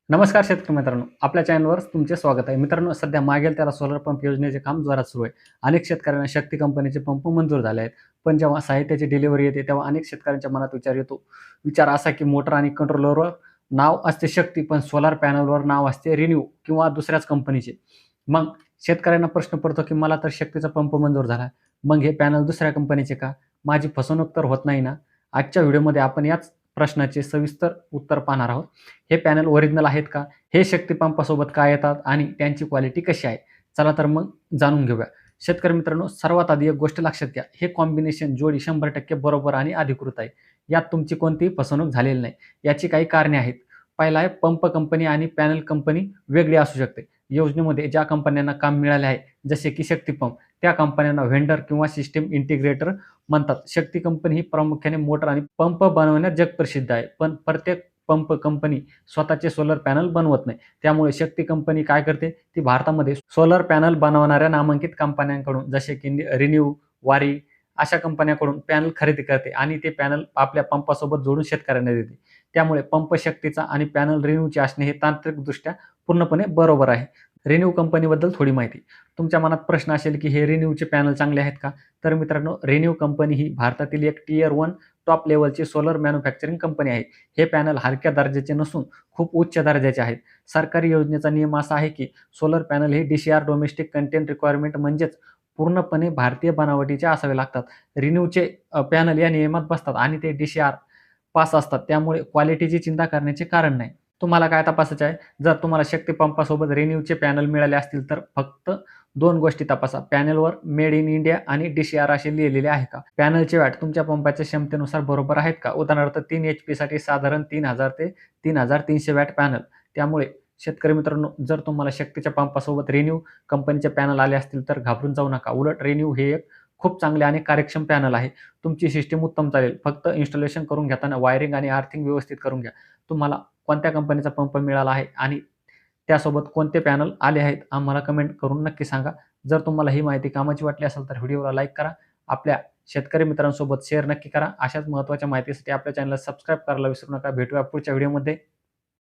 नमस्कार शेतकरी मित्रांनो, आपल्या चॅनलवर तुमचे स्वागत आहे. मित्रांनो, सध्या मागेल त्याला सोलर पंप योजनेचे काम जोरात सुरू आहे. अनेक शेतकऱ्यांना शक्ती कंपनीचे पंप मंजूर झाले आहेत. पण जेव्हा साहित्याची डिलिव्हरी येते, तेव्हा अनेक शेतकऱ्यांच्या मनात विचार येतो. विचार असा की मोटर आणि कंट्रोलरवर नाव असते शक्ती, पण सोलार पॅनलवर नाव असते रिन्यू किंवा दुसऱ्याच कंपनीचे. मग शेतकऱ्यांना प्रश्न पडतो की मला तर शक्तीचा पंप मंजूर झाला, मग हे पॅनल दुसऱ्या कंपनीचे का? माझी फसवणूक तर होत नाही ना? आजच्या व्हिडिओमध्ये आपण याच प्रश्नाचे सविस्तर उत्तर पाहणार आहोत. हे पॅनल ओरिजिनल आहेत का? हे शक्ती पंपासोबत का येतात आणि त्यांची क्वालिटी कशी आहे? चला तर मग जाणून घेऊया. शेतकरी मित्रांनो, सर्वात आधी एक गोष्ट लक्षात घ्या. हे कॉम्बिनेशन जोडी 100% बरोबर आणि अधिकृत आहे. यात तुमची कोणतीही फसवणूक झालेली नाही. याची काही कारणे आहेत. पहिला आहे, पंप कंपनी आणि पॅनल कंपनी वेगळी असू शकते. योजनेमध्ये ज्या कंपन्यांना काम मिळाले आहे, जसे की शक्ती पंप, त्या कंपन्यांना व्हेंडर किंवा सिस्टम इंटिग्रेटर म्हणतात. शक्ती कंपनी ही प्रामुख्याने मोटर आणि पंप बनवण्यात जगप्रसिद्ध आहे. पण प्रत्येक पंप कंपनी स्वतःचे सोलर पॅनल बनवत नाही. त्यामुळे शक्ती कंपनी काय करते, ती भारतामध्ये सोलर पॅनल बनवणाऱ्या नामांकित कंपन्यांकडून जसे की रिन्यू, वारी अशा कंपन्यांकडून पॅनल खरेदी करते आणि ते पॅनल आपल्या पंपासोबत जोडून शेतकऱ्यांना देते. त्यामुळे पंप शक्तीचा आणि पॅनल रिन्यूचे असणे हे तांत्रिकदृष्ट्या पूर्णपणे बरोबर आहे. रिन्यू कंपनीबद्दल थोडी माहिती. तुमच्या मनात प्रश्न असेल की हे रिन्यूचे पॅनल चांगले आहेत का? तर मित्रांनो, रिन्यू कंपनी ही भारतातील एक टियर 1 टॉप लेव्हलची सोलर मॅन्युफॅक्चरिंग कंपनी आहे. हे पॅनल हलक्या दर्जाचे नसून खूप उच्च दर्जाचे आहेत. सरकारी योजनेचा नियम असा आहे की सोलर पॅनल हे DCR डोमेस्टिक कंटेंट रिक्वायरमेंट म्हणजेच पूर्णपणे भारतीय बनावटीचे असावे लागतात. रिन्यूचे पॅनल या नियमात बसतात आणि ते DCR पास असतात. त्यामुळे क्वालिटीची चिंता करण्याचे कारण नाही. तुम्हाला काय तपासायचे आहे? जर तुम्हाला शक्ती पंपासोबत रिन्यूचे पॅनल मिळाले असतील तर फक्त 2 गोष्टी तपासा. पॅनलवर मेड इन इंडिया आणि DCR असे लिहिलेले आहे का? पॅनलचे वॅट तुमच्या पंपाच्या क्षमतेनुसार बरोबर आहेत का? उदाहरणार्थ 3 HP साठी साधारण 3000 ते 3300 वॅट पॅनल. त्यामुळे शेतकरी मित्रांनो, जर तुम्हाला शक्तीच्या पंपासोबत रिन्यू कंपनीचे पॅनल आले असतील तर घाबरून जाऊ नका. उलट रिन्यू हे एक खूप चांगले आणि कार्यक्षम पॅनल आहे. तुमची सिस्टम उत्तम चालेल. फक्त इन्स्टॉलेशन करून घेताना वायरिंग आणि अर्थिंग व्यवस्थित करून घ्या. तुम्हाला कोणत्या कंपनीचा पंप मिळाला आहे आणि त्यासोबत कोणते पॅनल आले आहेत, आम्हाला कमेंट करून नक्की सांगा. जर तुम्हाला ही माहिती कामाची वाटली असेल तर व्हिडिओला लाईक करा. आपल्या शेतकरी मित्रांसोबत शेअर नक्की करा. अशाच महत्त्वाच्या माहितीसाठी आपल्या चॅनलला सबस्क्राईब करायला विसरू नका. भेटूया पुढच्या व्हिडिओमध्ये.